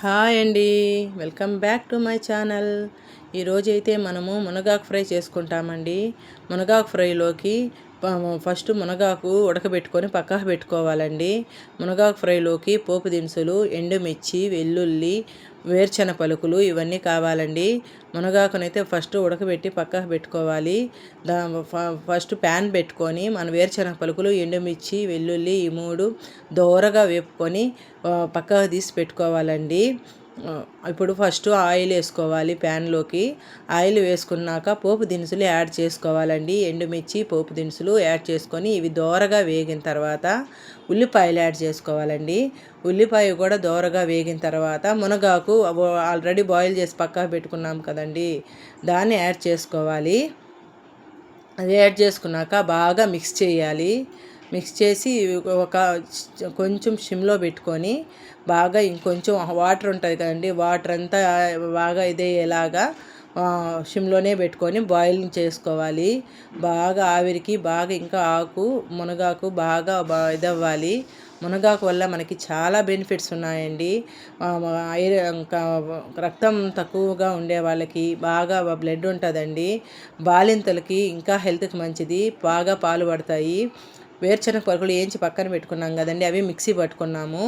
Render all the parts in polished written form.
Hi అండి, welcome back to my channel. ఈరోజైతే మనము మునగాకు ఫ్రై చేసుకుంటామండి. మునగాకు ఫ్రైలోకి ఫస్ట్ మునగాకు ఉడకబెట్టుకొని పక్కకు పెట్టుకోవాలండి. మునగాకు ఫ్రైలోకి పోపు దినుసులు, ఎండుమిర్చి, వెల్లుల్లి, వేరుశెనగ పలుకులు ఇవన్నీ కావాలండి. మునగాకునైతే ఫస్ట్ ఉడకబెట్టి పక్కకు పెట్టుకోవాలి. ఫస్ట్ ప్యాన్ పెట్టుకొని మన వేరుశెనగ పలుకులు, ఎండుమిర్చి, వెల్లుల్లి ఈ మూడు దోరగా వేపుకొని పక్కకు తీసి పెట్టుకోవాలండి. ఇప్పుడు ఫస్ట్ ఆయిల్ వేసుకోవాలి ప్యాన్లోకి. ఆయిల్ వేసుకున్నాక పోపు దినుసులు యాడ్ చేసుకోవాలండి. ఎండుమిర్చి, పోపు దినుసులు యాడ్ చేసుకొని ఇవి దోరగా వేగిన తర్వాత ఉల్లిపాయలు యాడ్ చేసుకోవాలండి. ఉల్లిపాయ కూడా దోరగా వేగిన తర్వాత మునగాకు ఆల్రెడీ బాయిల్ చేసి పక్కకు పెట్టుకున్నాం కదండి, దాన్ని యాడ్ చేసుకోవాలి. అది యాడ్ చేసుకున్నాక బాగా మిక్స్ చేయాలి. మిక్స్ చేసి కొంచెం సిమ్లో పెట్టుకొని బాగా ఇంకొంచెం వాటర్ ఉంటుంది కదండి, వాటర్ అంతా బాగా ఇదేలాగా సిమ్లోనే పెట్టుకొని బాయిల్ చేసుకోవాలి. బాగా ఆవిరికి బాగా ఇంకా మునగాకు బాగా ఇదవ్వాలి. మునగాకు వల్ల మనకి చాలా బెనిఫిట్స్ ఉన్నాయండి. రక్తం తక్కువగా ఉండే వాళ్ళకి బాగా బ్లడ్ ఉంటుందండి. బాలింతలకి ఇంకా హెల్త్కి మంచిది, బాగా పాలు పడతాయి. వేరుశెనగ పలుకులు వేయించి పక్కన పెట్టుకున్నాం కదండి, అవి మిక్సీ పట్టుకున్నాము.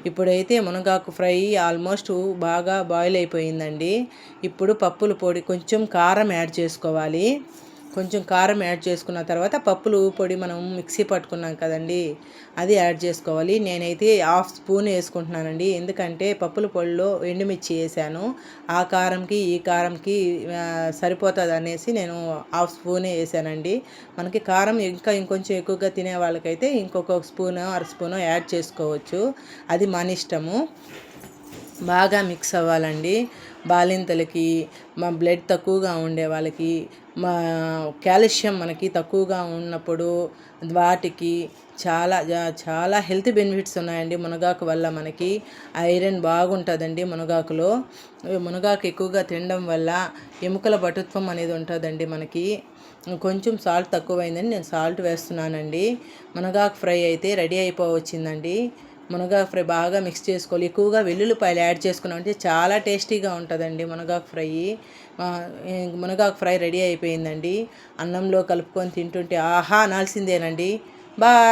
ఇప్పుడైతే మునగాకు ఫ్రై ఆల్మోస్ట్ బాగా బాయిల్ అయిపోయిందండి. ఇప్పుడు పప్పుల పొడి, కొంచెం కారం యాడ్ చేసుకోవాలి. కొంచెం కారం యాడ్ చేసుకున్న తర్వాత పప్పులు పొడి మనం మిక్సీ పట్టుకున్నాం కదండి, అది యాడ్ చేసుకోవాలి. నేనైతే 1/2 స్పూన్ వేసుకుంటున్నానండి, ఎందుకంటే పప్పుల పొడిలో ఎండుమిర్చి వేసాను. ఆ కారంకి ఈ కారంకి సరిపోతుంది అనేసి నేను 1/2 స్పూనే వేసానండి. మనకి కారం ఇంకొంచెం ఎక్కువగా తినే వాళ్ళకైతే ఇంకొక స్పూను, 1/2 స్పూను యాడ్ చేసుకోవచ్చు, అది మన ఇష్టము. బాగా మిక్స్ అవ్వాలండి. బాలింతలకి, బ్లడ్ తక్కువగా ఉండే వాళ్ళకి, కాల్షియం మనకి తక్కువగా ఉన్నప్పుడు వాటికి చాలా చాలా హెల్త్ బెనిఫిట్స్ ఉన్నాయండి. మునగాకు వల్ల మనకి ఐరన్ బాగుంటుందండి. మునగాకు ఎక్కువగా తినడం వల్ల ఎముకల పటుత్వం అనేది ఉంటుందండి మనకి. కొంచెం సాల్ట్ తక్కువైందని నేను సాల్ట్ వేస్తున్నానండి. మునగాకు ఫ్రై అయితే రెడీ అయిపోవచ్చిందండి. మునగాకు ఫ్రై బాగా మిక్స్ చేసుకోవాలి. ఎక్కువగా వెల్లుల్లిపాయలు యాడ్ చేసుకున్నామంటే చాలా టేస్టీగా ఉంటుందండి మునగాకు ఫ్రై. మునగాకు ఫ్రై రెడీ అయిపోయిందండి. అన్నంలో కలుపుకొని తింటుంటే ఆహా అనాల్సిందేనండి. బాయ్.